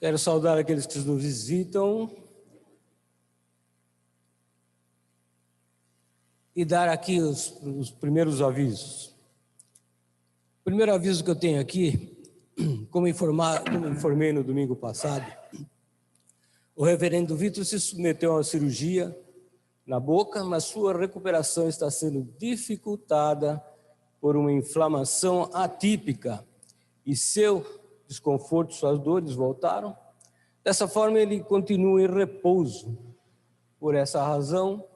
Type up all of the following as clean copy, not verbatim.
Quero saudar aqueles que nos visitam e dar aqui os primeiros avisos. O primeiro aviso que eu tenho aqui, como informei no domingo passado, o reverendo Vitor se submeteu a uma cirurgia na boca, mas sua recuperação está sendo dificultada por uma inflamação atípica e seu desconforto, suas dores voltaram. Dessa forma, ele continua em repouso. Por essa razão,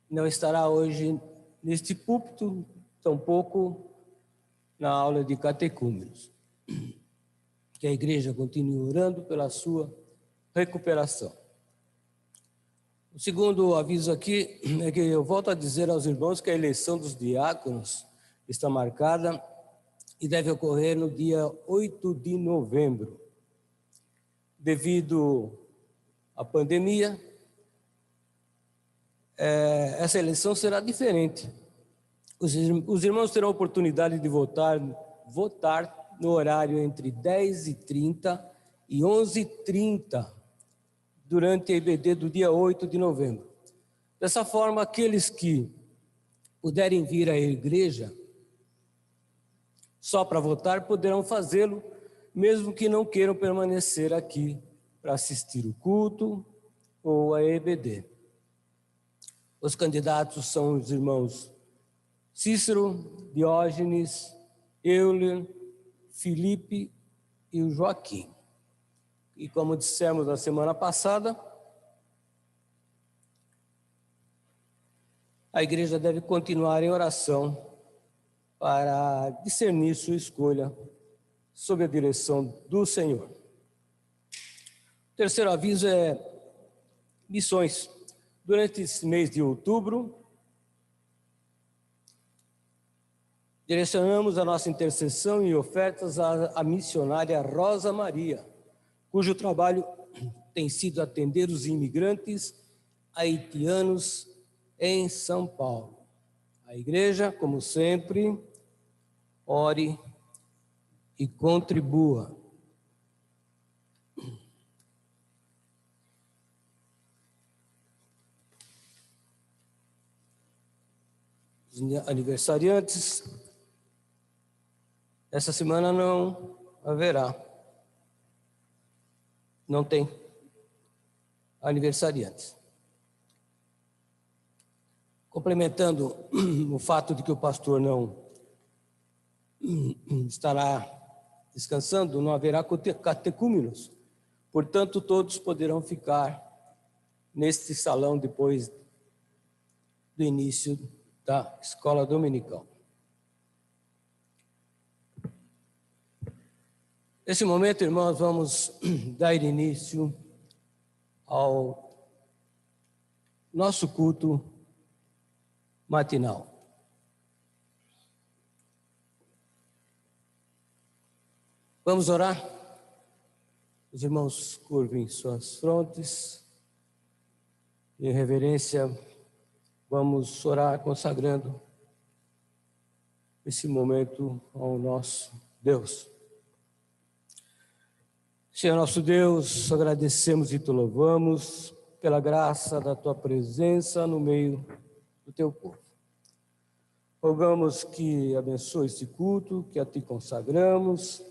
não estará hoje neste púlpito, tampouco na aula de catecúmenos. Que a igreja continue orando pela sua recuperação. O segundo aviso aqui é que eu volto a dizer aos irmãos que a eleição dos diáconos está marcada e deve ocorrer no dia 8 de novembro. Devido à pandemia, essa eleição será diferente. Os irmãos terão a oportunidade de votar no horário entre 10h30 e 11h30, durante a EBD do dia 8 de novembro. Dessa forma, aqueles que puderem vir à igreja só para votar, poderão fazê-lo, mesmo que não queiram permanecer aqui para assistir o culto ou a EBD. Os candidatos são os irmãos Cícero, Diógenes, Euler, Felipe e o Joaquim. E como dissemos na semana passada, a igreja deve continuar em oração para discernir sua escolha sob a direção do Senhor. O terceiro aviso é missões. Durante esse mês de outubro, direcionamos a nossa intercessão e ofertas à missionária Rosa Maria, cujo trabalho tem sido atender os imigrantes haitianos em São Paulo. A igreja, como sempre, ore e contribua. Os aniversariantes, essa semana não haverá. Não tem aniversariantes. Complementando o fato de que o pastor não estará descansando, não haverá catecúmenos. Portanto, todos poderão ficar neste salão depois do início da escola dominical. Nesse momento, irmãos, vamos dar início ao nosso culto matinal. Vamos orar? Os irmãos curvem suas frontes. Em reverência, vamos orar consagrando esse momento ao nosso Deus. Senhor nosso Deus, agradecemos e te louvamos pela graça da tua presença no meio do teu povo. Rogamos que abençoe este culto, que a ti consagramos,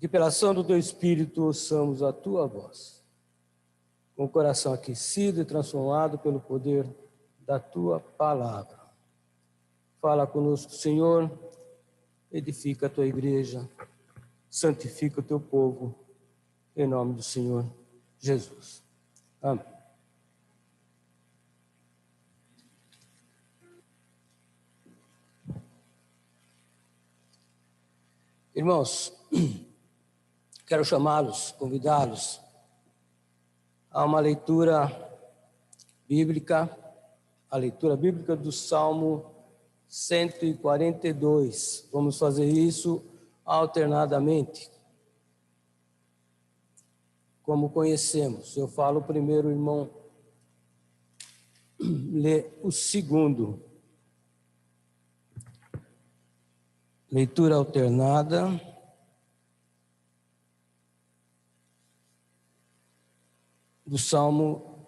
que pela ação do teu Espírito ouçamos a tua voz, com o coração aquecido e transformado pelo poder da tua palavra. Fala conosco, Senhor, edifica a tua igreja, santifica o teu povo, em nome do Senhor Jesus. Amém. Irmãos, quero chamá-los, convidá-los a uma leitura bíblica, a leitura bíblica do Salmo 142. Vamos fazer isso alternadamente, como conhecemos. Eu falo primeiro, o irmão lê o segundo. Leitura alternada. do Salmo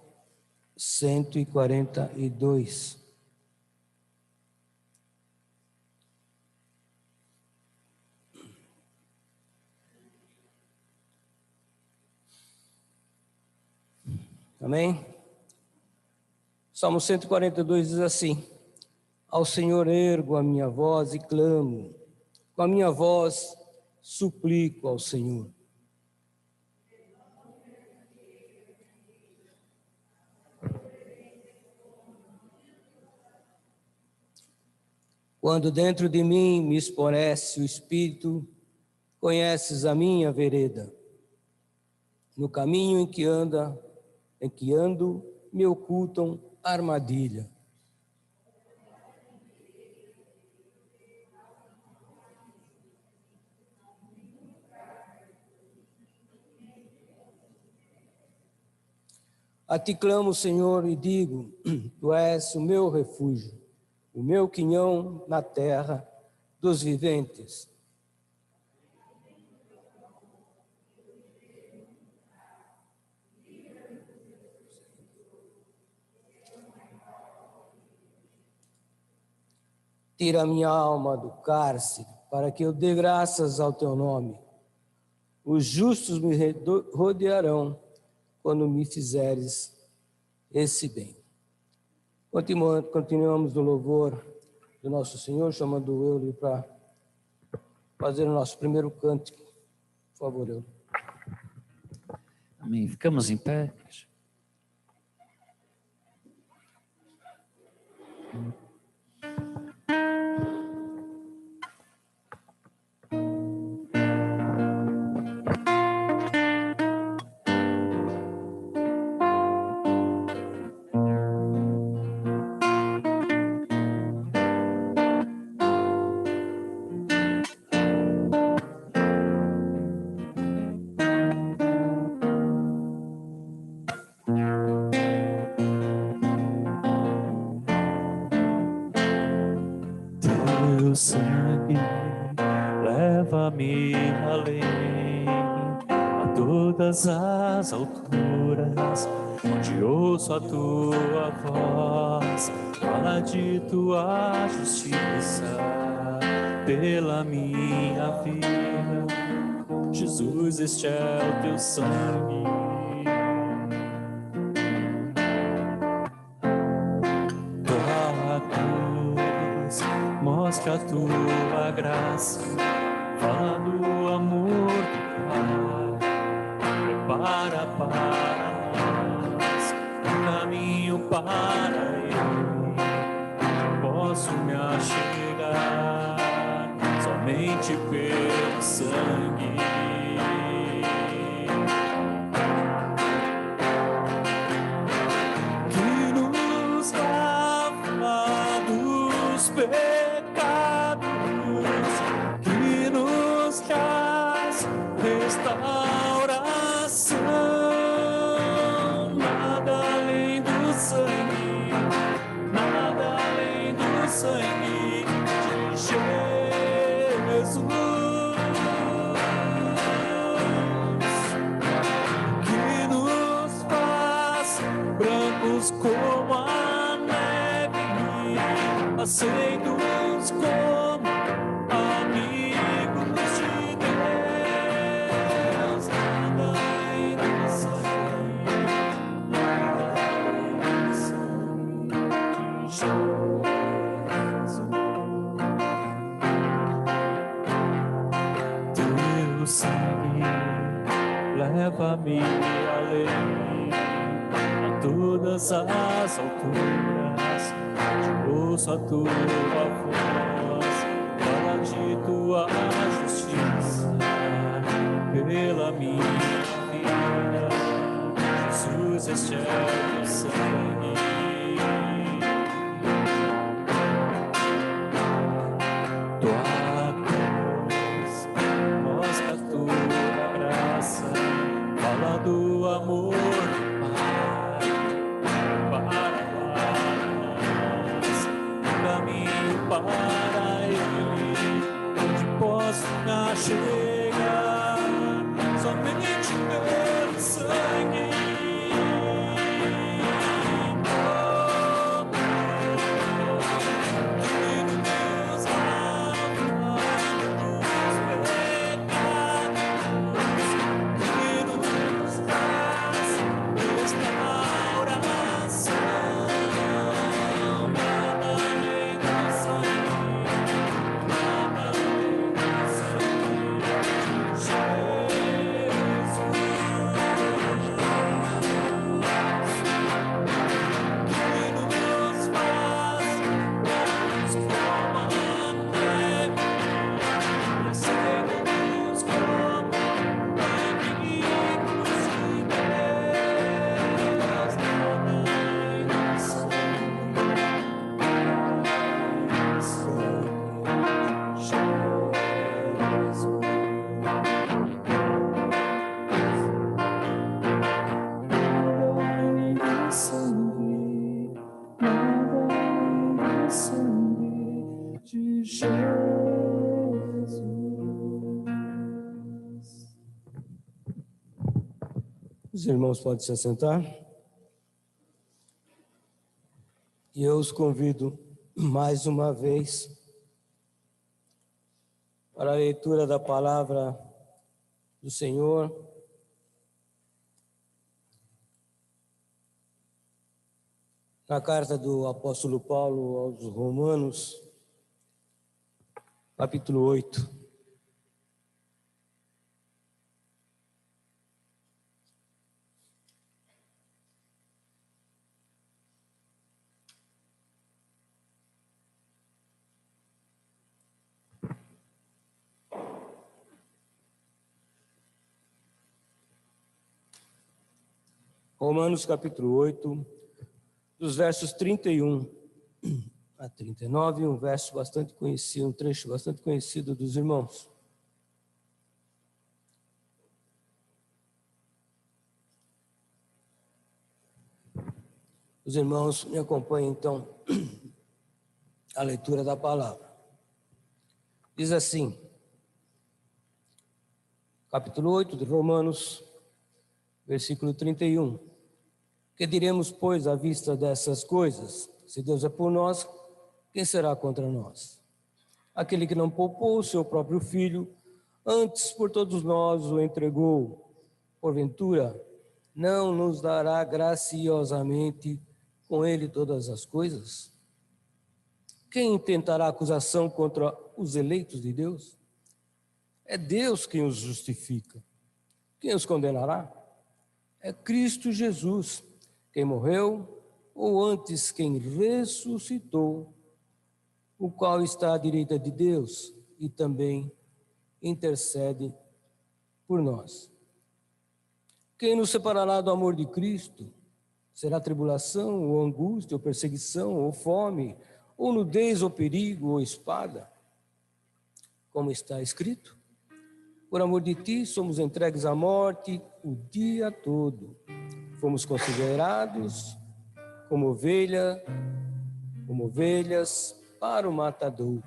142. Amém? Salmo 142 diz assim: ao Senhor ergo a minha voz e clamo, com a minha voz suplico ao Senhor. Quando dentro de mim me esvorece o espírito, conheces a minha vereda. No caminho em que ando, me ocultam armadilha. A ti clamo, Senhor, e digo: tu és o meu refúgio, o meu quinhão na terra dos viventes. Tira minha alma do cárcere, para que eu dê graças ao teu nome. Os justos me rodearão quando me fizeres esse bem. Continuamos no louvor do nosso Senhor, chamando o Euler para fazer o nosso primeiro cântico. Por favor, Euler. Amém. Ficamos em pé. Teu sangue leva-me além, a todas as alturas, onde ouço a tua voz, fala de tua justiça pela minha vida. Jesus, este é o teu sangue. Mostra a tua graça, fala do amor do Pai, prepara para nós um caminho para Ele. Posso me achegar somente pelo sangue. Que nos lava dos pecados, restauração, nada além do sangue, nada além do sangue de Jesus, que nos faz brancos como a neve, aceitos como amigos de Deus. Teu sangue leva-me além, a todas as alturas, ouço a tua voz, fala de tua justiça pela minha vida. Jesus, este é o teu sangue. Tua cruz mostra a tua graça, fala do amor do Pai, para nós um caminho para Ele, onde posso chegar somente pelo sangue. Os irmãos podem se assentar. E eu os convido mais uma vez para a leitura da palavra do Senhor. Na carta do apóstolo Paulo aos Romanos, capítulo 8. Romanos capítulo 8, dos versos 31 a 39, um verso bastante conhecido, um trecho bastante conhecido dos irmãos. Os irmãos me acompanhem então a leitura da palavra. Diz assim, capítulo 8 de Romanos, versículo 31. Que diremos, pois, à vista dessas coisas? Se Deus é por nós, quem será contra nós? Aquele que não poupou o seu próprio filho, antes por todos nós o entregou. Porventura, não nos dará graciosamente com ele todas as coisas? Quem intentará acusação contra os eleitos de Deus? É Deus quem os justifica. Quem os condenará? É Cristo Jesus, quem morreu, ou antes quem ressuscitou, o qual está à direita de Deus e também intercede por nós. Quem nos separará do amor de Cristo? Será tribulação, ou angústia, ou perseguição, ou fome, ou nudez, ou perigo, ou espada? Como está escrito? Por amor de ti, somos entregues à morte o dia todo. Fomos considerados como ovelhas para o matador.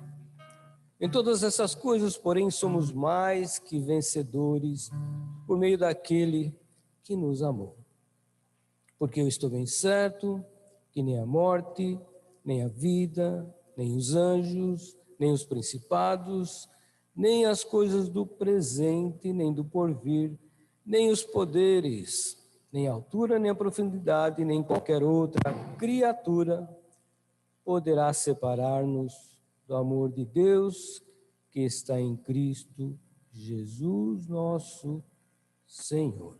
Em todas essas coisas, porém, somos mais que vencedores por meio daquele que nos amou. Porque eu estou bem certo que nem a morte, nem a vida, nem os anjos, nem os principados, nem as coisas do presente, nem do porvir, nem os poderes, nem a altura, nem a profundidade, nem qualquer outra criatura poderá separar-nos do amor de Deus que está em Cristo Jesus, nosso Senhor.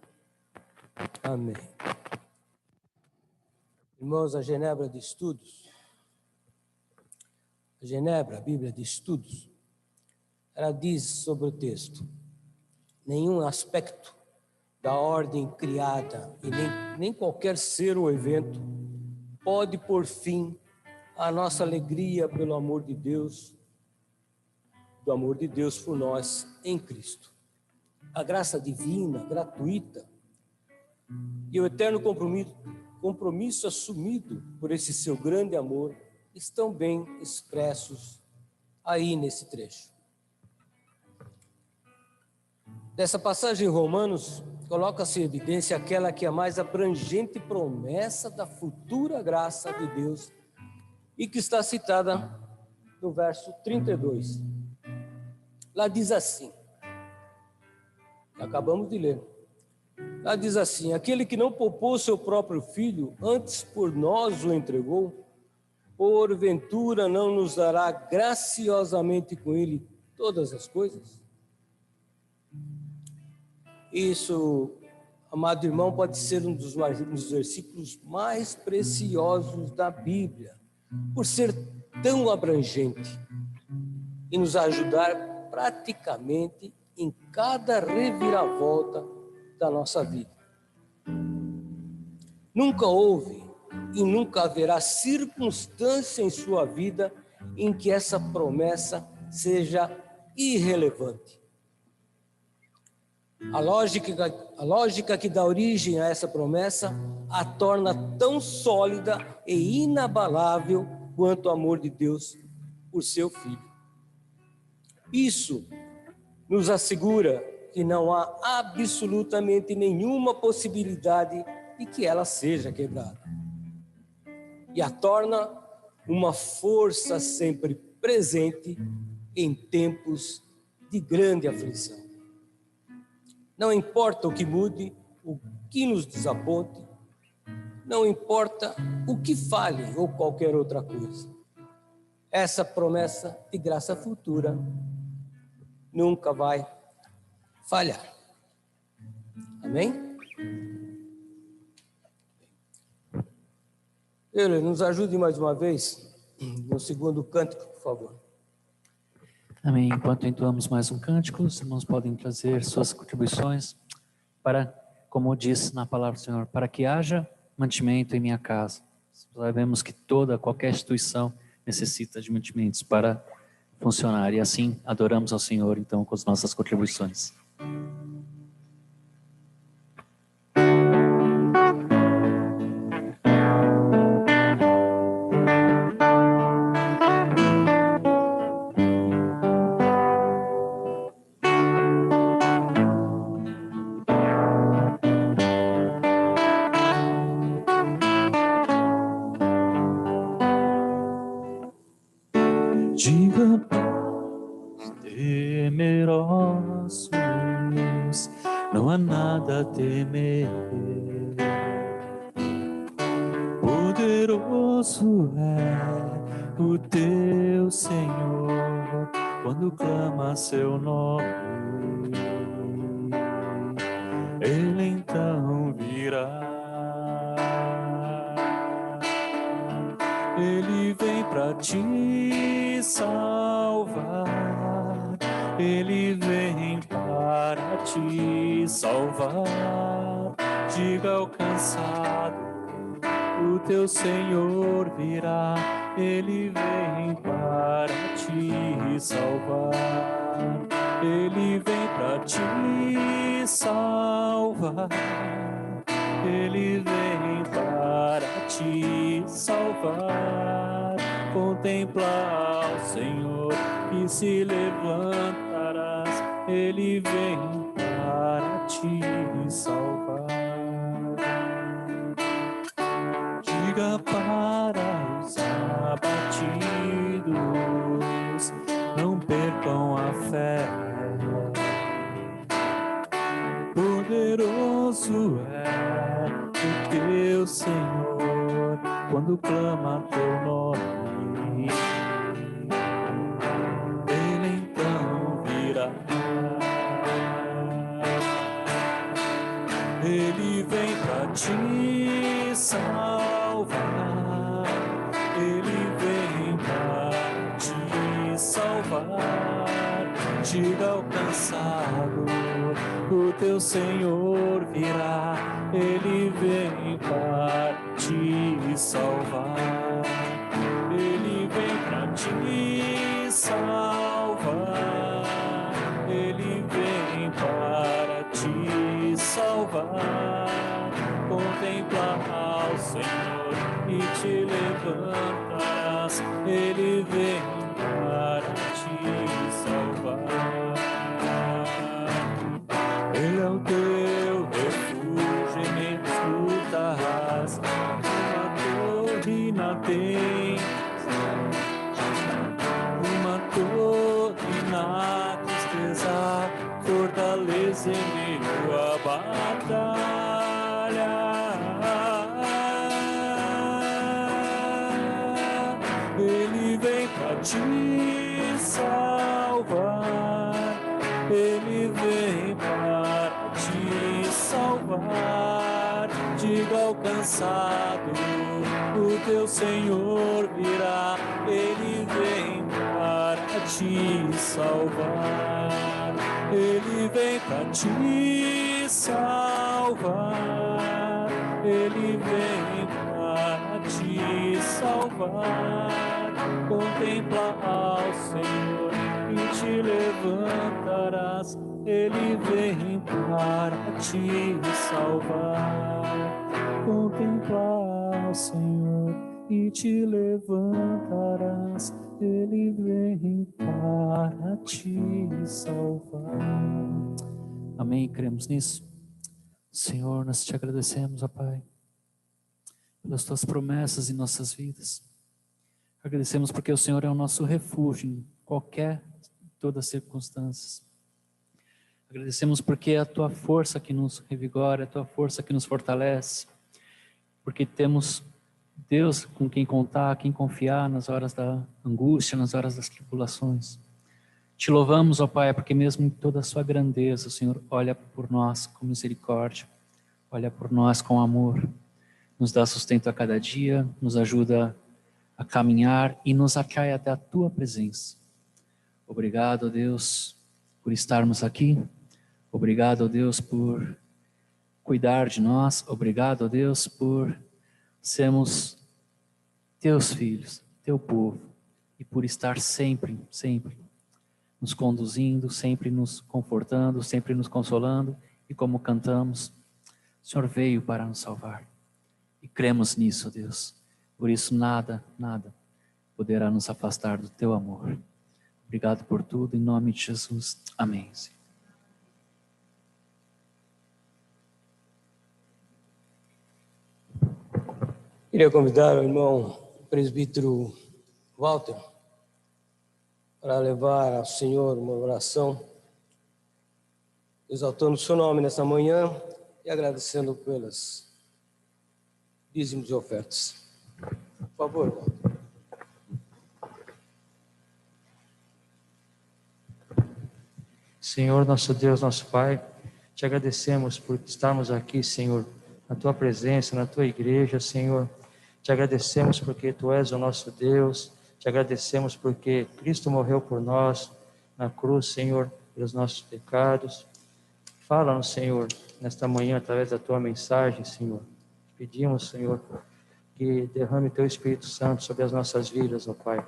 Amém. Irmãos, a Genebra de Estudos, a Bíblia de Estudos, ela diz sobre o texto: nenhum aspecto da ordem criada e nem qualquer ser ou evento pode pôr fim à nossa alegria pelo amor de Deus, do amor de Deus por nós em Cristo. A graça divina, gratuita, e o eterno compromisso assumido por esse seu grande amor estão bem expressos aí nesse trecho. Dessa passagem em Romanos, coloca-se em evidência aquela que é a mais abrangente promessa da futura graça de Deus e que está citada no verso 32. Lá diz assim, acabamos de ler, lá diz assim: aquele que não poupou seu próprio filho, antes por nós o entregou, porventura não nos dará graciosamente com ele todas as coisas? Isso, amado irmão, pode ser um dos versículos mais preciosos da Bíblia, por ser tão abrangente e nos ajudar praticamente em cada reviravolta da nossa vida. Nunca houve e nunca haverá circunstância em sua vida em que essa promessa seja irrelevante. A lógica que dá origem a essa promessa a torna tão sólida e inabalável quanto o amor de Deus por seu Filho. Isso nos assegura que não há absolutamente nenhuma possibilidade de que ela seja quebrada. E a torna uma força sempre presente em tempos de grande aflição. Não importa o que mude, o que nos desaponte, não importa o que fale ou qualquer outra coisa. Essa promessa de graça futura nunca vai falhar. Amém? Ele nos ajude mais uma vez no segundo cântico, por favor. Amém. Enquanto entoamos mais um cântico, os irmãos podem trazer suas contribuições para, como diz na palavra do Senhor, para que haja mantimento em minha casa. Sabemos que qualquer instituição necessita de mantimentos para funcionar, e assim adoramos ao Senhor, então, com as nossas contribuições. Diga paz, temerosos, não há nada a temer. Poderoso é o teu Senhor, quando clama seu nome, Ele então virá. Ele vem para te salvar, Ele vem para te salvar. Diga ao cansado, o teu Senhor virá, Ele vem para te salvar, Ele vem para te salvar, Ele vem para te salvar. Contempla ao Senhor e se levantarás, Ele vem para te salvar. Diga para os abatidos, não percam a fé. Poderoso é o teu Senhor, quando clama teu nome, Ele então virá. Ele vem para te salvar, Ele vem para te salvar. Diga ao cansado, o teu Senhor virá, Ele vem para te salvar, Ele vem para te salvar, Ele vem para te salvar. Contempla ao Senhor e te levantarás, Ele vem para te salvar. Ele é o teu refúgio e me escutarás, uma torre na tens, uma torre na tristeza, fortaleza em meio à batalha. Ele vem para te salvar, Ele vem para te salvar. Diga ao cansado, o teu Senhor virá, Ele vem para te salvar, Ele vem para te salvar, Ele vem para te salvar. Contempla ao Senhor e te levantarás, Ele vem para te salvar. Contempla ao Senhor e te levantarás, Ele vem para te salvar. Amém, cremos nisso. Senhor, nós te agradecemos, ó Pai, pelas tuas promessas em nossas vidas. Agradecemos porque o Senhor é o nosso refúgio em qualquer, todas as circunstâncias. Agradecemos porque é a tua força que nos revigora, é a tua força que nos fortalece, porque temos Deus com quem contar, quem confiar nas horas da angústia, nas horas das tribulações. Te louvamos, ó Pai, porque mesmo em toda a sua grandeza, o Senhor olha por nós com misericórdia, olha por nós com amor, nos dá sustento a cada dia, nos ajuda a caminhar e nos atrai até a tua presença. Obrigado, Deus, por estarmos aqui. Obrigado, Deus, por cuidar de nós. Obrigado, Deus, por sermos teus filhos, teu povo, e por estar sempre, sempre nos conduzindo, sempre nos confortando, sempre nos consolando, e como cantamos, o Senhor veio para nos salvar. E cremos nisso, Deus. Por isso nada, nada poderá nos afastar do teu amor. Obrigado por tudo, em nome de Jesus. Amém. Queria convidar o irmão presbítero Walter para levar ao Senhor uma oração, exaltando o seu nome nessa manhã e agradecendo pelas dízimos e ofertas. Por favor, Walter. Senhor, nosso Deus, nosso Pai, te agradecemos por estarmos aqui, Senhor, na tua presença, na tua igreja, Senhor. Te agradecemos porque tu és o nosso Deus. Te agradecemos porque Cristo morreu por nós na cruz, Senhor, pelos nossos pecados. Fala-nos, Senhor, nesta manhã, através da tua mensagem, Senhor. Pedimos, Senhor, que derrame teu Espírito Santo sobre as nossas vidas, ó Pai.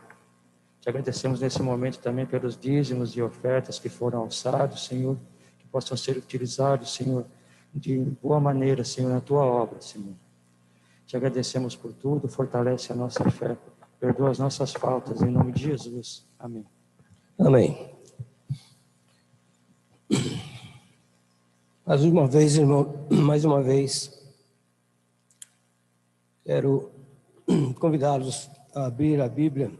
Te agradecemos nesse momento também pelos dízimos e ofertas que foram alçados, Senhor, que possam ser utilizados, Senhor, de boa maneira, Senhor, na tua obra, Senhor. Te agradecemos por tudo, fortalece a nossa fé, perdoa as nossas faltas, em nome de Jesus. Amém. Amém. Mais uma vez, irmão, quero convidá-los a abrir a Bíblia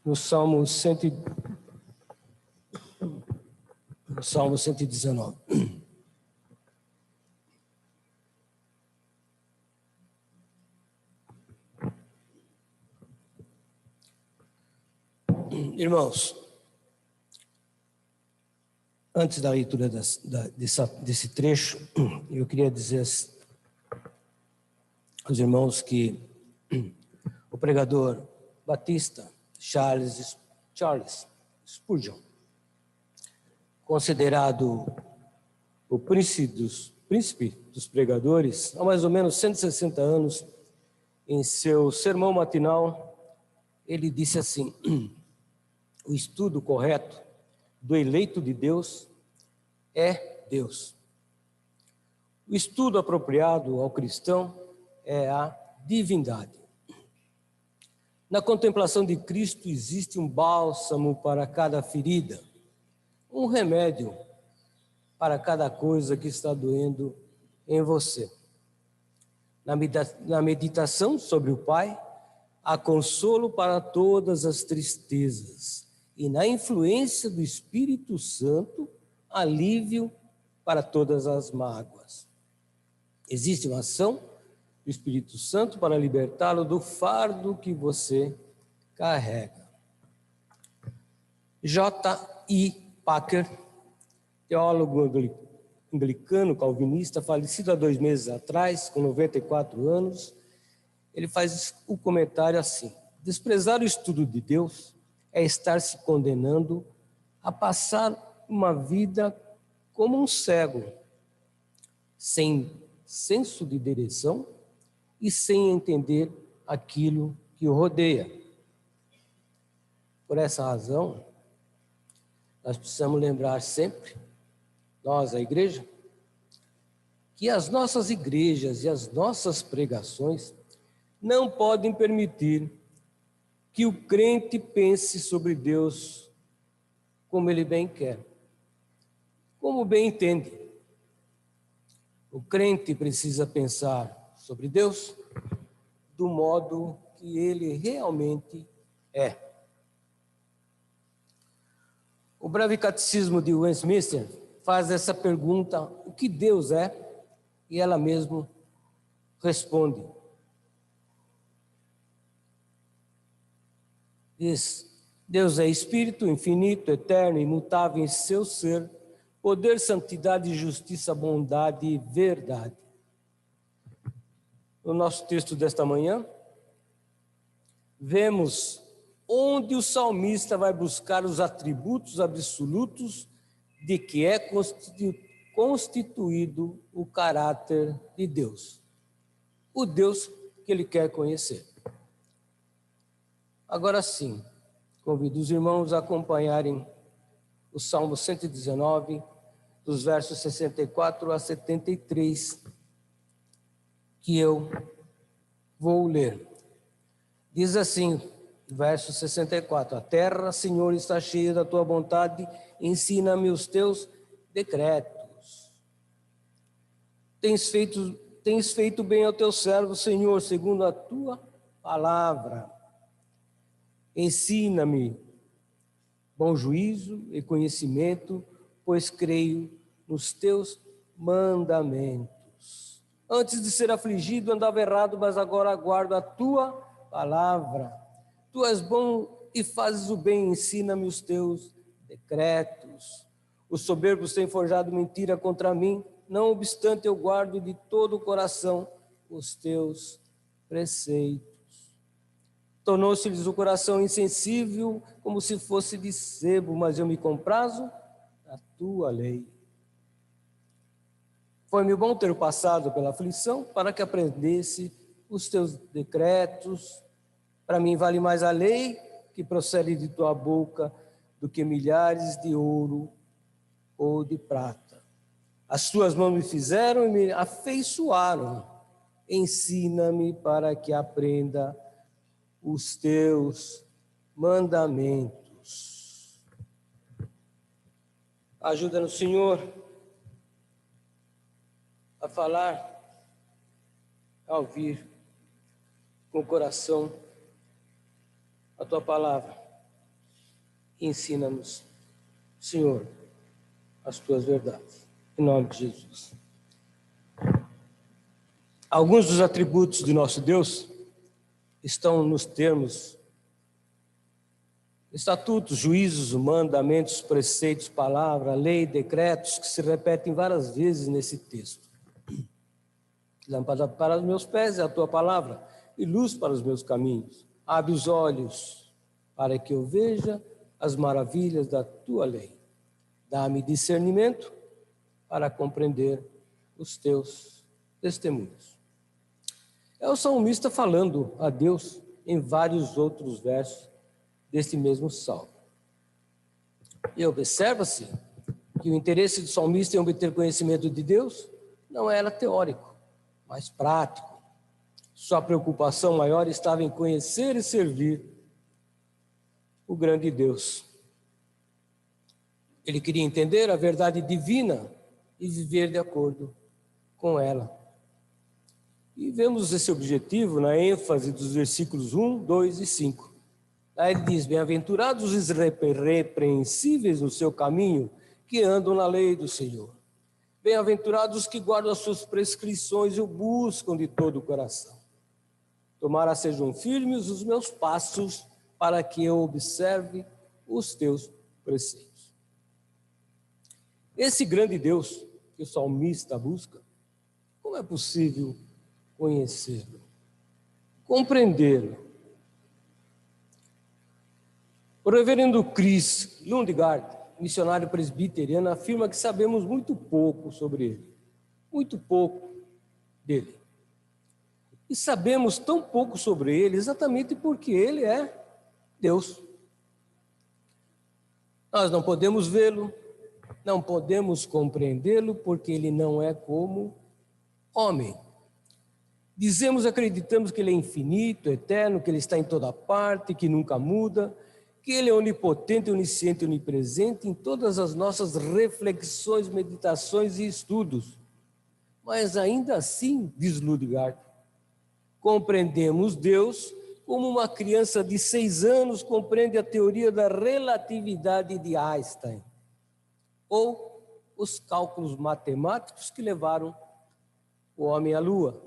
no Salmo 119. Irmãos, antes da leitura desse trecho, eu queria dizer aos irmãos que o pregador batista Charles Spurgeon, considerado o príncipe dos pregadores, há mais ou menos 160 anos, em seu sermão matinal, ele disse assim: o estudo correto do eleito de Deus é Deus. O estudo apropriado ao cristão é a divindade. Na contemplação de Cristo existe um bálsamo para cada ferida, um remédio para cada coisa que está doendo em você. Na meditação sobre o Pai, há consolo para todas as tristezas, e na influência do Espírito Santo, alívio para todas as mágoas. Existe uma ação do Espírito Santo para libertá-lo do fardo que você carrega. J.I. Packer, teólogo anglicano calvinista, falecido há 2 meses atrás, com 94 anos, ele faz o comentário assim: desprezar o estudo de Deus é estar se condenando a passar uma vida como um cego, sem senso de direção e sem entender aquilo que o rodeia. Por essa razão, nós precisamos lembrar sempre, nós, a igreja, que as nossas igrejas e as nossas pregações não podem permitir que o crente pense sobre Deus como ele bem quer, como bem entende. O crente precisa pensar sobre Deus do modo que ele realmente é. O breve catecismo de Westminster faz essa pergunta: o que Deus é? E ela mesma responde. Diz: Deus é espírito infinito, eterno, imutável em seu ser, poder, santidade, justiça, bondade e verdade. No nosso texto desta manhã, vemos onde o salmista vai buscar os atributos absolutos de que é constituído o caráter de Deus, o Deus que ele quer conhecer. Agora sim, convido os irmãos a acompanharem o Salmo 119, dos versos 64 a 73, que eu vou ler. Diz assim, verso 64: A terra, Senhor, está cheia da tua vontade, ensina-me os teus decretos. Tens feito bem ao teu servo, Senhor, segundo a tua palavra. Ensina-me bom juízo e conhecimento, pois creio nos teus mandamentos. Antes de ser afligido, andava errado, mas agora aguardo a tua palavra. Tu és bom e fazes o bem, ensina-me os teus decretos. Os soberbos têm forjado mentira contra mim, não obstante eu guardo de todo o coração os teus preceitos. Tornou-se-lhes o coração insensível, como se fosse de sebo, mas eu me comprazo na tua lei. Foi-me bom ter passado pela aflição, para que aprendesse os teus decretos. Para mim vale mais a lei que procede de tua boca do que milhares de ouro ou de prata. As tuas mãos me fizeram e me afeiçoaram. Ensina-me para que aprenda os teus mandamentos. Ajuda-nos, Senhor, a falar, a ouvir com o coração a tua palavra. Ensina-nos, Senhor, as tuas verdades. Em nome de Jesus. Alguns dos atributos de nosso Deus estão nos termos, estatutos, juízos, mandamentos, preceitos, palavra, lei, decretos, que se repetem várias vezes nesse texto. Lâmpada para os meus pés é a tua palavra, e luz para os meus caminhos. Abre os olhos para que eu veja as maravilhas da tua lei. Dá-me discernimento para compreender os teus testemunhos. É o salmista falando a Deus em vários outros versos deste mesmo salmo. E observa-se que o interesse do salmista em obter conhecimento de Deus não era teórico, mas prático. Sua preocupação maior estava em conhecer e servir o grande Deus. Ele queria entender a verdade divina e viver de acordo com ela. E vemos esse objetivo na ênfase dos versículos 1, 2 e 5. Lá ele diz: Bem-aventurados os irrepreensíveis no seu caminho, que andam na lei do Senhor. Bem-aventurados os que guardam as suas prescrições e o buscam de todo o coração. Tomara sejam firmes os meus passos, para que eu observe os teus preceitos. Esse grande Deus que o salmista busca, como é possível conhecê-lo, compreendê-lo? O reverendo Chris Lundgaard, missionário presbiteriano, afirma que sabemos muito pouco sobre ele, muito pouco dele. E sabemos tão pouco sobre ele exatamente porque ele é Deus. Nós não podemos vê-lo, não podemos compreendê-lo, porque ele não é como homem. Acreditamos que Ele é infinito, eterno, que Ele está em toda parte, que nunca muda, que Ele é onipotente, onisciente, onipresente em todas as nossas reflexões, meditações e estudos. Mas ainda assim, diz Ludgard, compreendemos Deus como uma criança de 6 anos compreende a teoria da relatividade de Einstein, ou os cálculos matemáticos que levaram o homem à Lua.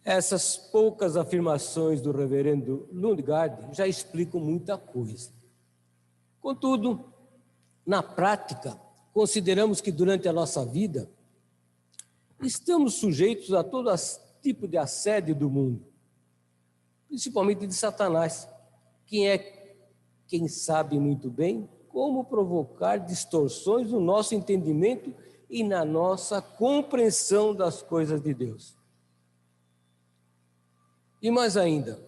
Essas poucas afirmações do reverendo Ludgard já explicam muita coisa. Contudo, na prática, consideramos que durante a nossa vida, estamos sujeitos a todo tipo de assédio do mundo, principalmente de Satanás, quem sabe muito bem como provocar distorções no nosso entendimento e na nossa compreensão das coisas de Deus. E mais ainda,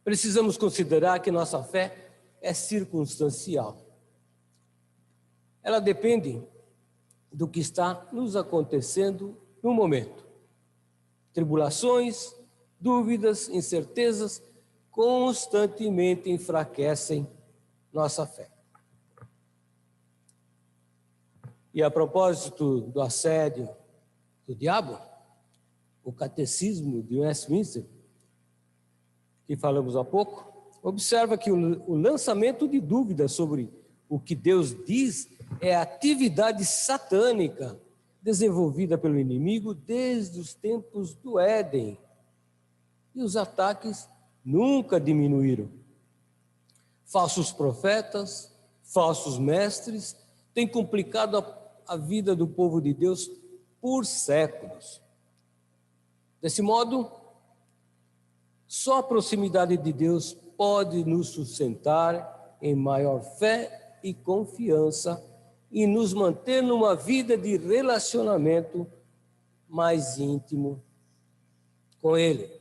precisamos considerar que nossa fé é circunstancial. Ela depende do que está nos acontecendo no momento. Tribulações, dúvidas, incertezas constantemente enfraquecem nossa fé. E a propósito do assédio do diabo, o catecismo de Westminster, que falamos há pouco, observa que o lançamento de dúvidas sobre o que Deus diz é a atividade satânica desenvolvida pelo inimigo desde os tempos do Éden. E os ataques nunca diminuíram. Falsos profetas, falsos mestres têm complicado a vida do povo de Deus por séculos. Desse modo, só a proximidade de Deus pode nos sustentar em maior fé e confiança e nos manter numa vida de relacionamento mais íntimo com Ele.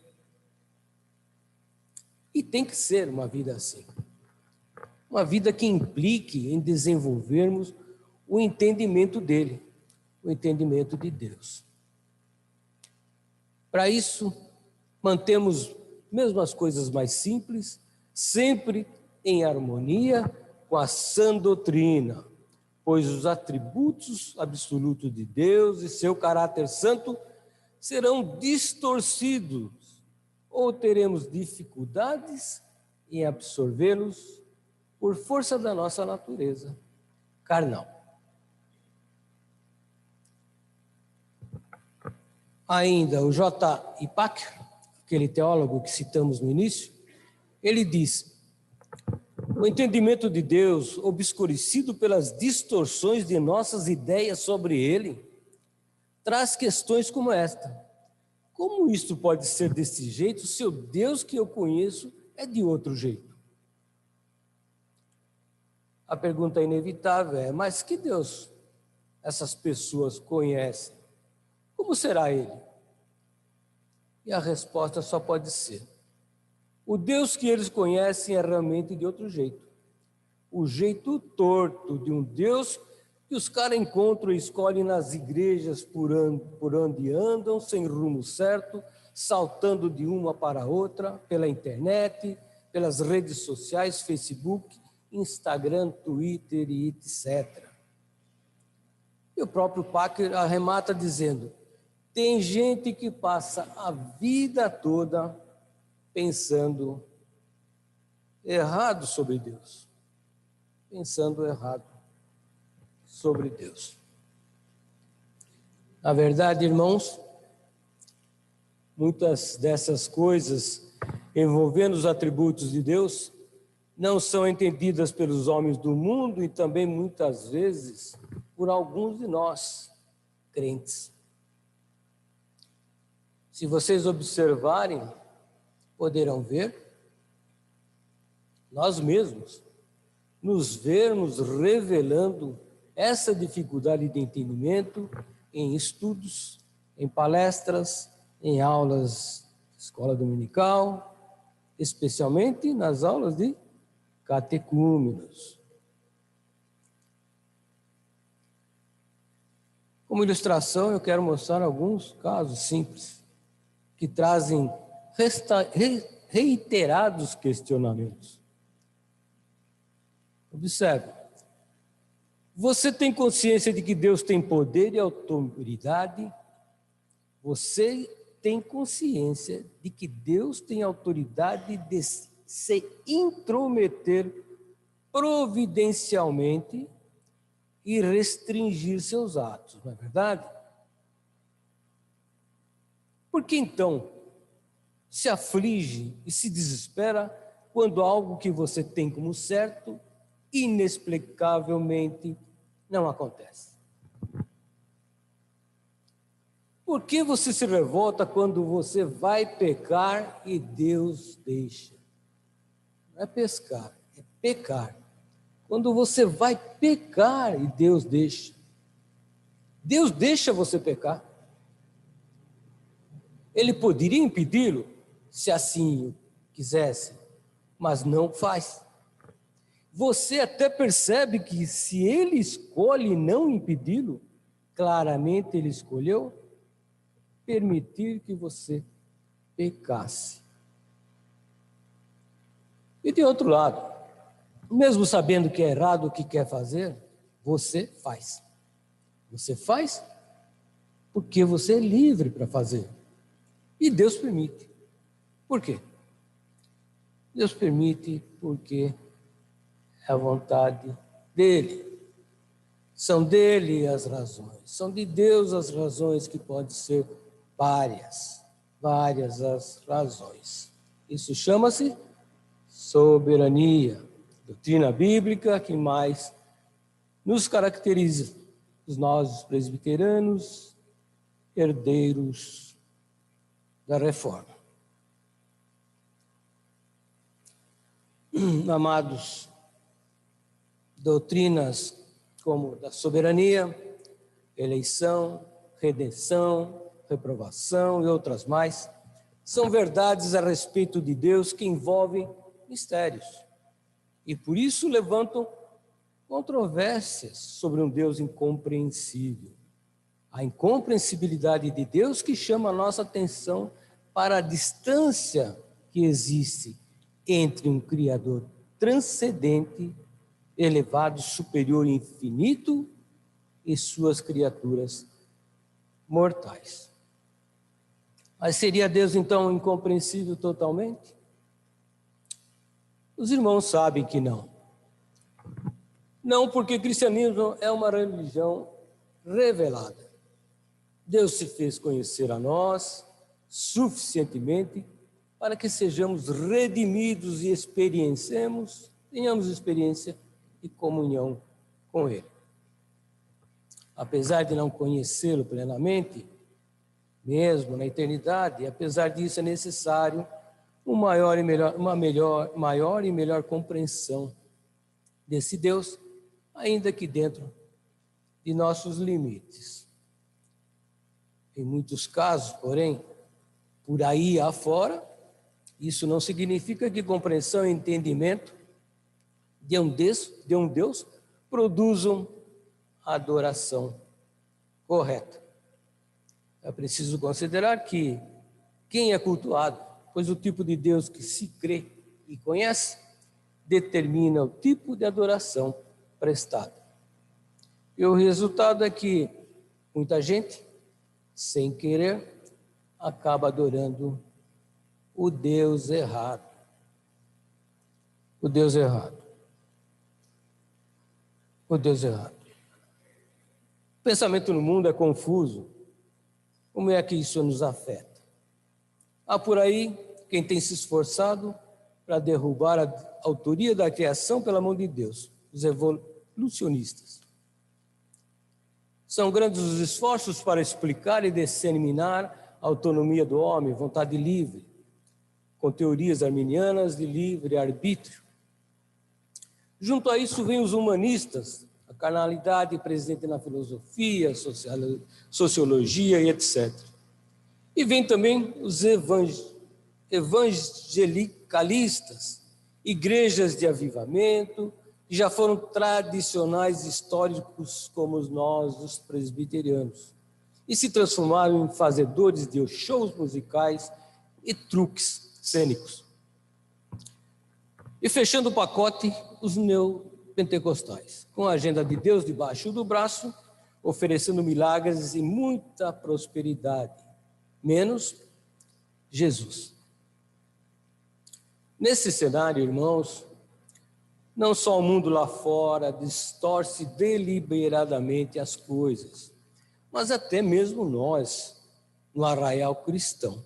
E tem que ser uma vida assim. Uma vida que implique em desenvolvermos o entendimento dEle, o entendimento de Deus. Para isso, mantemos mesmo as coisas mais simples, sempre em harmonia com a sã doutrina, pois os atributos absolutos de Deus e seu caráter santo serão distorcidos ou teremos dificuldades em absorvê-los por força da nossa natureza carnal. Ainda o J. Packer, aquele teólogo que citamos no início, ele diz: o entendimento de Deus, obscurecido pelas distorções de nossas ideias sobre Ele, traz questões como esta: como isto pode ser desse jeito se o Deus que eu conheço é de outro jeito? A pergunta inevitável é: mas que Deus essas pessoas conhecem? Como será Ele? E a resposta só pode ser: o Deus que eles conhecem é realmente de outro jeito. O jeito torto de um Deus que os caras encontram e escolhem nas igrejas por onde andam, sem rumo certo, saltando de uma para outra, pela internet, pelas redes sociais, Facebook, Instagram, Twitter e etc. E o próprio Packer arremata dizendo: tem gente que passa a vida toda pensando errado sobre Deus. Pensando errado sobre Deus. Na verdade, irmãos, muitas dessas coisas envolvendo os atributos de Deus não são entendidas pelos homens do mundo e também muitas vezes por alguns de nós, crentes. Se vocês observarem, poderão ver, nós mesmos, nos vermos revelando essa dificuldade de entendimento em estudos, em palestras, em aulas de escola dominical, especialmente nas aulas de catecúmenos. Como ilustração, eu quero mostrar alguns casos simples que trazem reiterados questionamentos. Observe. Você tem consciência de que Deus tem poder e autoridade? Você tem consciência de que Deus tem autoridade de se intrometer providencialmente e restringir seus atos, não é verdade? Por que então se aflige e se desespera quando algo que você tem como certo, inexplicavelmente, não acontece? Por que você se revolta quando você vai pecar e Deus deixa? Não é pescar, é pecar. Quando você vai pecar e Deus deixa. Deus deixa você pecar. Ele poderia impedi-lo, se assim quisesse, mas não faz. Você até percebe que se ele escolhe não impedi-lo, claramente ele escolheu permitir que você pecasse. E de outro lado, mesmo sabendo que é errado o que quer fazer, você faz. Você faz porque você é livre para fazer. E Deus permite. Por quê? Deus permite porque é a vontade dele. São dele as razões. São de Deus as razões, que podem ser várias as razões. Isso chama-se soberania. Doutrina bíblica que mais nos caracteriza, nós presbiteranos, herdeiros da reforma. Amados, doutrinas como da soberania, eleição, redenção, reprovação e outras mais, são verdades a respeito de Deus que envolvem mistérios. E por isso levantam controvérsias sobre um Deus incompreensível. A incompreensibilidade de Deus que chama a nossa atenção para a distância que existe entre um Criador transcendente, elevado, superior e infinito, e suas criaturas mortais. Mas seria Deus então incompreensível totalmente? Os irmãos sabem que não. Não, porque o cristianismo é uma religião revelada. Deus se fez conhecer a nós suficientemente para que sejamos redimidos e tenhamos experiência e comunhão com Ele. Apesar de não conhecê-lo plenamente, mesmo na eternidade, apesar disso é necessário uma maior e melhor compreensão desse Deus, ainda que dentro de nossos limites. Em muitos casos, porém, por aí afora, isso não significa que compreensão e entendimento de um Deus produzam a adoração correta. É preciso considerar que quem é cultuado, pois o tipo de Deus que se crê e conhece, determina o tipo de adoração prestada. E o resultado é que muita gente, sem querer, acaba adorando o Deus errado. O Deus errado. O Deus errado. O pensamento no mundo é confuso. Como é que isso nos afeta? Há por aí quem tem se esforçado para derrubar a autoria da criação pela mão de Deus, os evolucionistas. São grandes os esforços para explicar e disseminar a autonomia do homem, vontade livre, com teorias arminianas de livre arbítrio. Junto a isso vêm os humanistas, a carnalidade presente na filosofia, sociologia e etc. E vem também os evangelicalistas, igrejas de avivamento, que já foram tradicionais históricos como nós, os presbiterianos, e se transformaram em fazedores de shows musicais e truques cênicos. E fechando o pacote, os neopentecostais, com a agenda de Deus debaixo do braço, oferecendo milagres e muita prosperidade, menos Jesus. Nesse cenário, irmãos, não só o mundo lá fora distorce deliberadamente as coisas, mas até mesmo nós, no arraial cristão.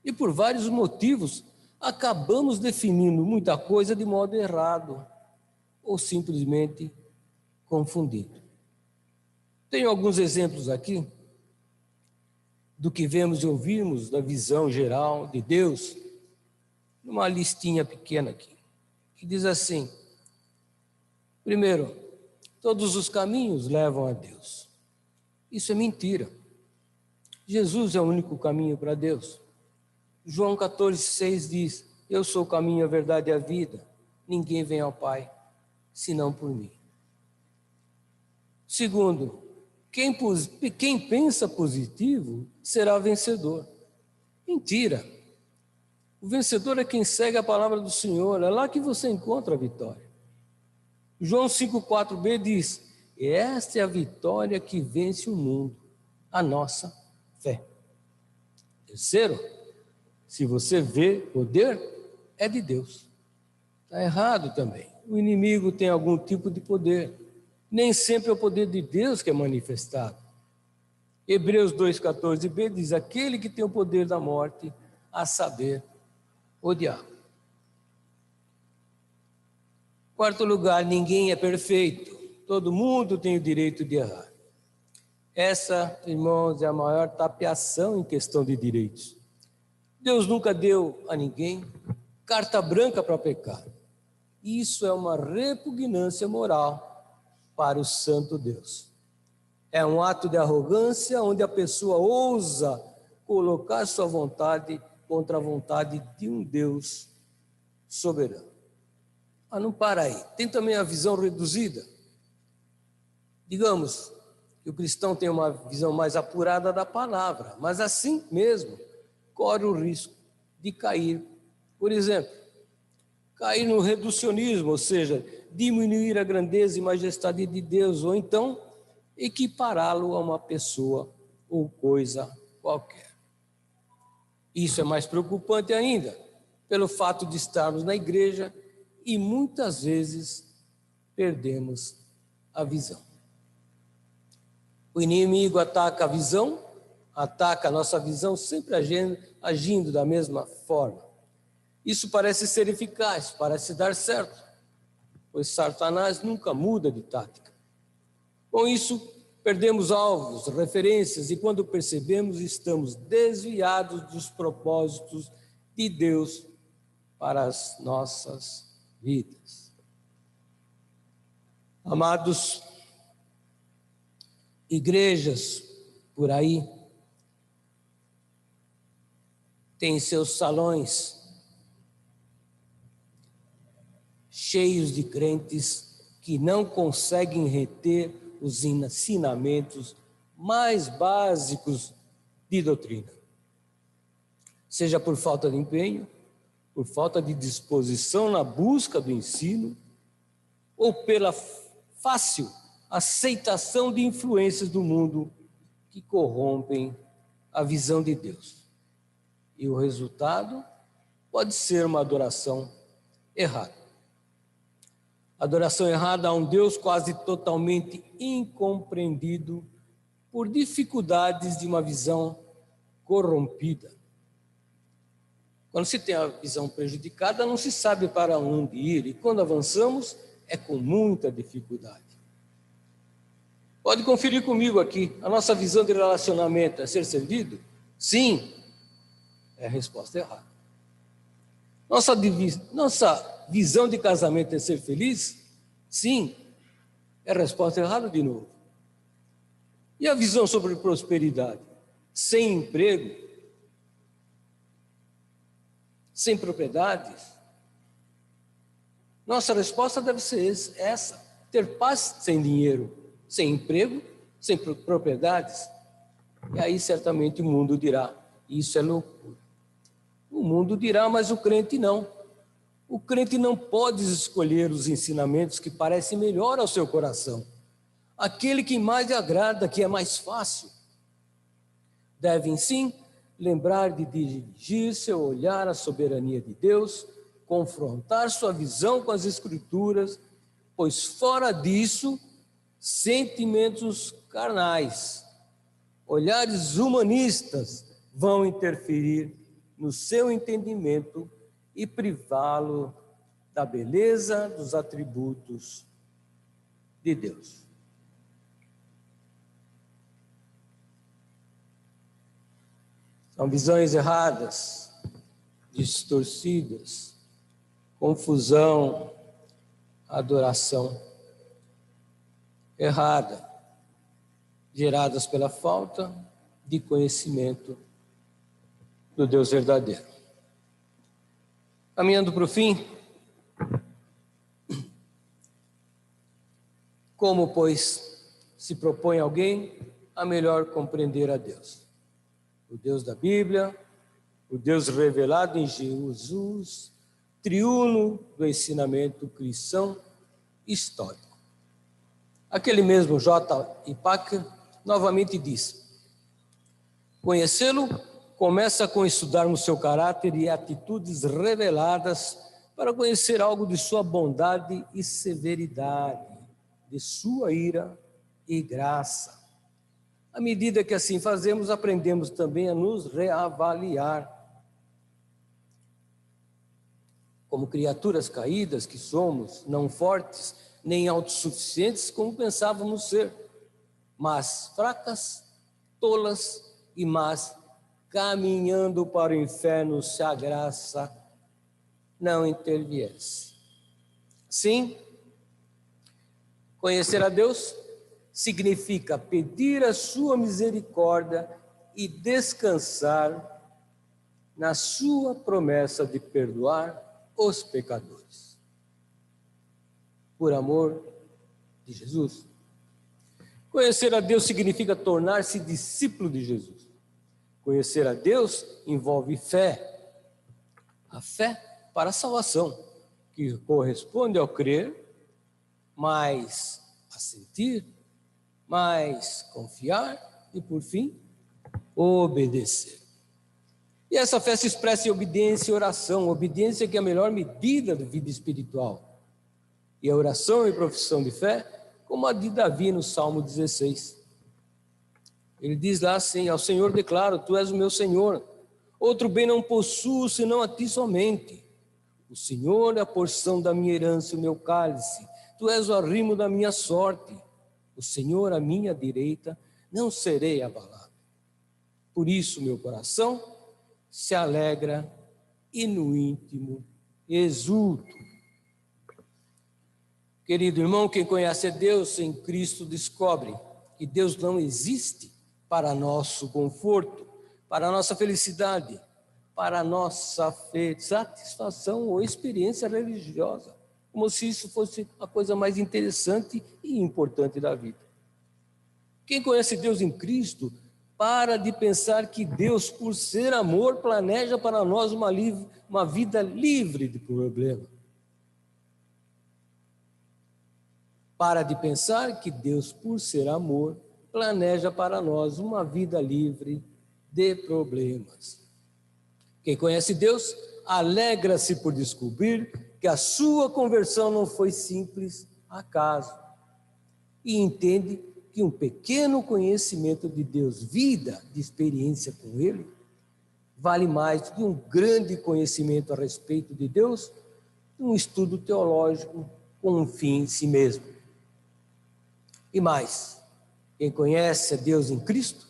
E por vários motivos, acabamos definindo muita coisa de modo errado ou simplesmente confundido. Tenho alguns exemplos aqui do que vemos e ouvimos da visão geral de Deus, numa listinha pequena aqui, que diz assim: primeiro, todos os caminhos levam a Deus. Isso é mentira. Jesus é o único caminho para Deus. João 14,6 diz: eu sou o caminho, a verdade e a vida. Ninguém vem ao Pai, senão por mim. Segundo, quem pensa positivo será vencedor. Mentira. O vencedor é quem segue a palavra do Senhor. É lá que você encontra a vitória. João 5,4b diz: esta é a vitória que vence o mundo, a nossa fé. Terceiro, se você vê poder, é de Deus. Está errado também. O inimigo tem algum tipo de poder. Nem sempre é o poder de Deus que é manifestado. Hebreus 2,14b diz: aquele que tem o poder da morte, a saber, o diabo. Quarto lugar, ninguém é perfeito. Todo mundo tem o direito de errar. Essa, irmãos, é a maior tapeação em questão de direitos. Deus nunca deu a ninguém carta branca para pecar. Isso é uma repugnância moral para o santo Deus. É um ato de arrogância onde a pessoa ousa colocar sua vontade contra a vontade de um Deus soberano. Mas não para aí. Tem também a visão reduzida. Digamos que o cristão tem uma visão mais apurada da palavra, mas assim mesmo corre o risco de cair. Por exemplo, cair no reducionismo, ou seja, diminuir a grandeza e majestade de Deus, ou então equipará-lo a uma pessoa ou coisa qualquer. Isso é mais preocupante ainda, pelo fato de estarmos na igreja e muitas vezes perdemos a visão. O inimigo ataca a visão, ataca a nossa visão, sempre agindo da mesma forma. Isso parece ser eficaz, parece dar certo, pois Satanás nunca muda de tática. Com isso, perdemos alvos, referências, e quando percebemos, estamos desviados dos propósitos de Deus para as nossas vidas. Amados, igrejas por aí têm seus salões cheios de crentes que não conseguem reter os ensinamentos mais básicos de doutrina. Seja por falta de empenho, por falta de disposição na busca do ensino, ou pela fácil aceitação de influências do mundo que corrompem a visão de Deus. E o resultado pode ser uma adoração errada. Adoração errada a um Deus quase totalmente incompreendido por dificuldades de uma visão corrompida. Quando se tem a visão prejudicada, não se sabe para onde ir, e quando avançamos, é com muita dificuldade. Pode conferir comigo aqui, a nossa visão de relacionamento é ser servido? Sim, é a resposta errada. Nossa visão de casamento é ser feliz? Sim, é a resposta errada de novo. E a visão sobre prosperidade? Sem emprego? Sem propriedades? Nossa resposta deve ser essa: ter paz sem dinheiro, sem emprego, sem propriedades. E aí certamente o mundo dirá: isso é loucura. O mundo dirá, mas o crente não. O crente não pode escolher os ensinamentos que parecem melhor ao seu coração. Aquele que mais lhe agrada, que é mais fácil. Devem sim lembrar de dirigir seu olhar à soberania de Deus, confrontar sua visão com as Escrituras, pois fora disso, sentimentos carnais, olhares humanistas vão interferir no seu entendimento e privá-lo da beleza dos atributos de Deus. São visões erradas, distorcidas, confusão, adoração errada, geradas pela falta de conhecimento do Deus verdadeiro. Caminhando para o fim, como, pois, se propõe alguém a melhor compreender a Deus? O Deus da Bíblia, o Deus revelado em Jesus, triuno do ensinamento cristão histórico. Aquele mesmo J. I. Packer novamente diz: conhecê-lo começa com estudarmos seu caráter e atitudes reveladas para conhecer algo de sua bondade e severidade, de sua ira e graça. À medida que assim fazemos, aprendemos também a nos reavaliar. Como criaturas caídas que somos, não fortes, nem autossuficientes como pensávamos ser, mas fracas, tolas e más, caminhando para o inferno se a graça não interviesse. Sim, conhecer a Deus significa pedir a sua misericórdia e descansar na sua promessa de perdoar os pecadores. Por amor de Jesus. Conhecer a Deus significa tornar-se discípulo de Jesus. Conhecer a Deus envolve fé. A fé para a salvação, que corresponde ao crer, mais a sentir, mais confiar e, por fim, obedecer. E essa fé se expressa em obediência e oração. Obediência que é a melhor medida da vida espiritual. E a oração e profissão de fé, como a de Davi no Salmo 16. Ele diz lá assim: ao Senhor declaro, tu és o meu Senhor. Outro bem não possuo, senão a ti somente. O Senhor é a porção da minha herança e o meu cálice. Tu és o arrimo da minha sorte. O Senhor à minha direita, não serei abalado. Por isso meu coração se alegra e no íntimo exulto. Querido irmão, quem conhece a Deus em Cristo descobre que Deus não existe para nosso conforto, para nossa felicidade, para nossa satisfação ou experiência religiosa, como se isso fosse a coisa mais interessante e importante da vida. Quem conhece Deus em Cristo para de pensar que Deus, por ser amor, planeja para nós uma vida livre de problema. Para de pensar que Deus, por ser amor, planeja para nós uma vida livre de problemas. Quem conhece Deus alegra-se por descobrir que a sua conversão não foi simples acaso e entende que um pequeno conhecimento de Deus, vida de experiência com Ele, vale mais do que um grande conhecimento a respeito de Deus, um estudo teológico com um fim em si mesmo. E mais, quem conhece a Deus em Cristo,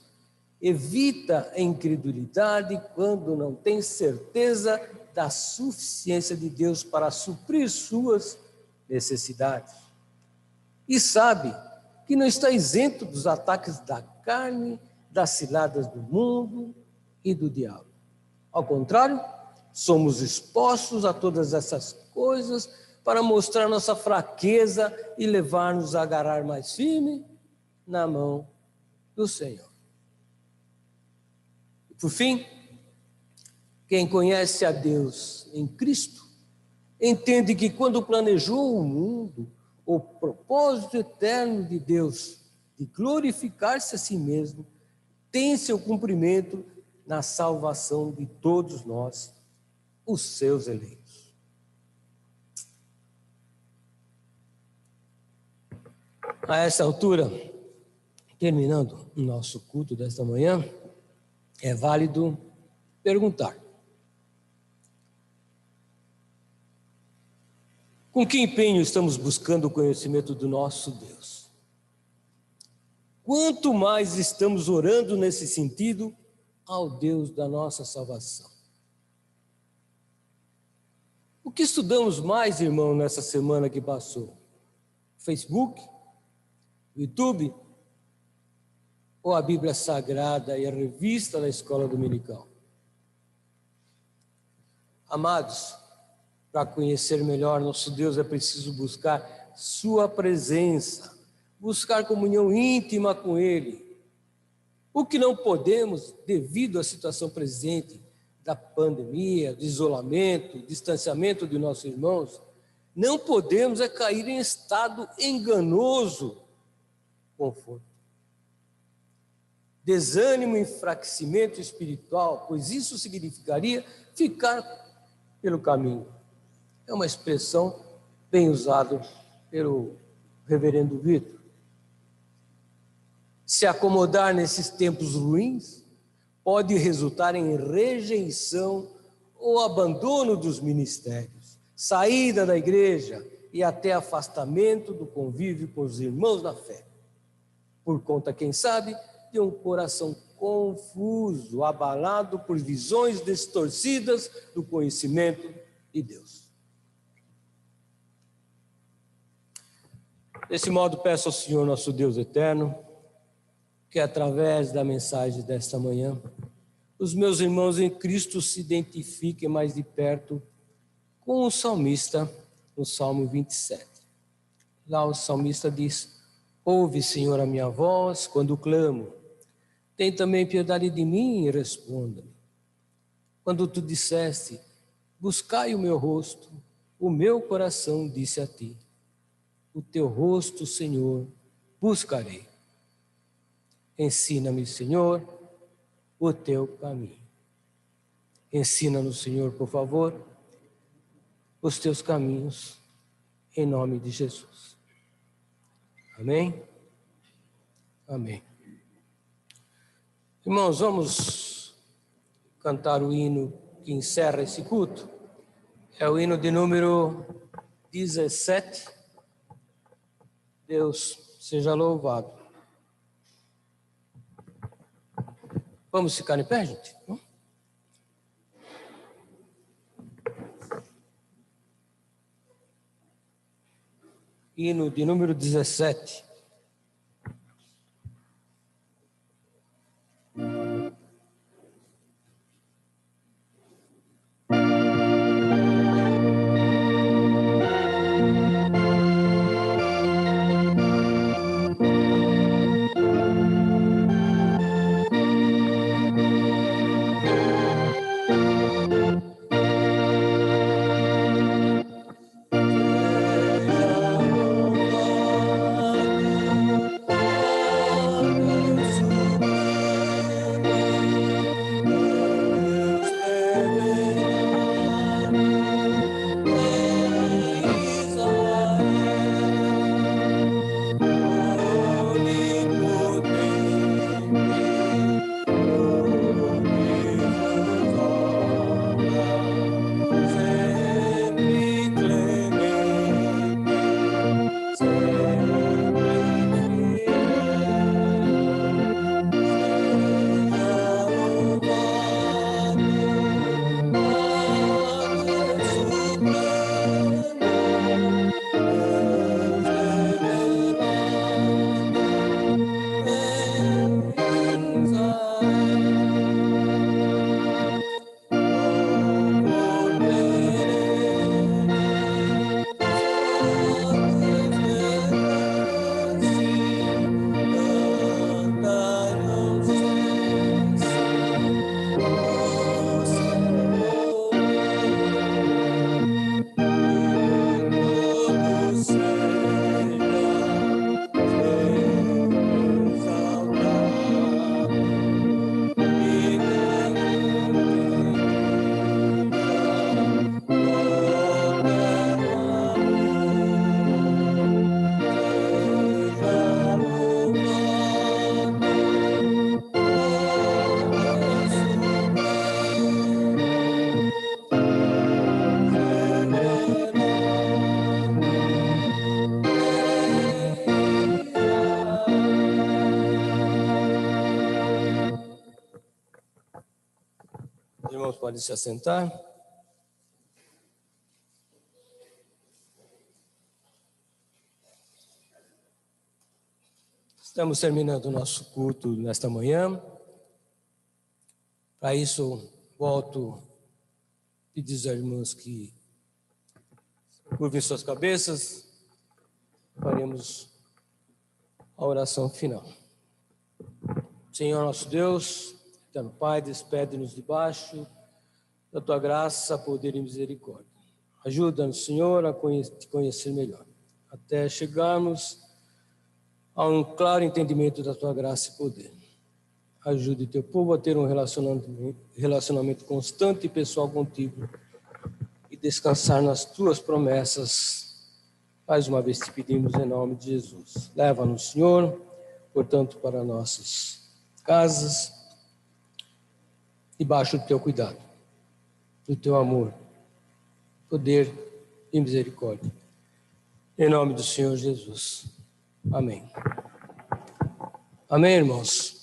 evita a incredulidade quando não tem certeza da suficiência de Deus para suprir suas necessidades. E sabe que não está isento dos ataques da carne, das ciladas do mundo e do diabo. Ao contrário, somos expostos a todas essas coisas para mostrar nossa fraqueza e levar-nos a agarrar mais firme na mão do Senhor. E por fim, quem conhece a Deus em Cristo, entende que quando planejou o mundo, o propósito eterno de Deus de glorificar-se a si mesmo, tem seu cumprimento na salvação de todos nós, os seus eleitos. A essa altura, terminando o nosso culto desta manhã, é válido perguntar: com que empenho estamos buscando o conhecimento do nosso Deus? Quanto mais estamos orando nesse sentido ao Deus da nossa salvação? O que estudamos mais, irmão, nessa semana que passou? Facebook? YouTube? Ou a Bíblia Sagrada e a revista da Escola Dominical? Amados, para conhecer melhor nosso Deus é preciso buscar sua presença, buscar comunhão íntima com Ele. O que não podemos, devido à situação presente da pandemia, do isolamento, distanciamento de nossos irmãos, não podemos é cair em estado enganoso, conforto. Desânimo e enfraquecimento espiritual, pois isso significaria ficar pelo caminho. É uma expressão bem usada pelo reverendo Vitor. Se acomodar nesses tempos ruins pode resultar em rejeição ou abandono dos ministérios, saída da igreja e até afastamento do convívio com os irmãos na fé, por conta, quem sabe, de um coração confuso, abalado por visões distorcidas do conhecimento de Deus. Desse modo, peço ao Senhor, nosso Deus eterno, que através da mensagem desta manhã, os meus irmãos em Cristo se identifiquem mais de perto com o salmista, no Salmo 27. Lá o salmista diz: ouve, Senhor, a minha voz quando clamo. Tem também piedade de mim e responda-me. Quando tu disseste, buscai o meu rosto, o meu coração disse a ti: o teu rosto, Senhor, buscarei. Ensina-me, Senhor, o teu caminho. Ensina-nos, Senhor, por favor, os teus caminhos, em nome de Jesus. Amém? Amém. Irmãos, vamos cantar o hino que encerra esse culto. É o hino de número 17. Deus seja louvado. Vamos ficar em pé, gente? Hino de número 17. Os irmãos podem se assentar. Estamos terminando o nosso culto nesta manhã. Para isso, volto a pedir aos irmãos que curvem suas cabeças. Faremos a oração final. Senhor nosso Deus, eterno Pai, despede-nos debaixo da Tua graça, poder e misericórdia. Ajuda-nos, Senhor, a te conhecer melhor, até chegarmos a um claro entendimento da Tua graça e poder. Ajude o Teu povo a ter um relacionamento constante e pessoal contigo e descansar nas Tuas promessas. Mais uma vez te pedimos em nome de Jesus. Leva-nos, Senhor, portanto, para nossas casas, debaixo do Teu cuidado, do Teu amor, poder e misericórdia. Em nome do Senhor Jesus. Amém. Amém, irmãos.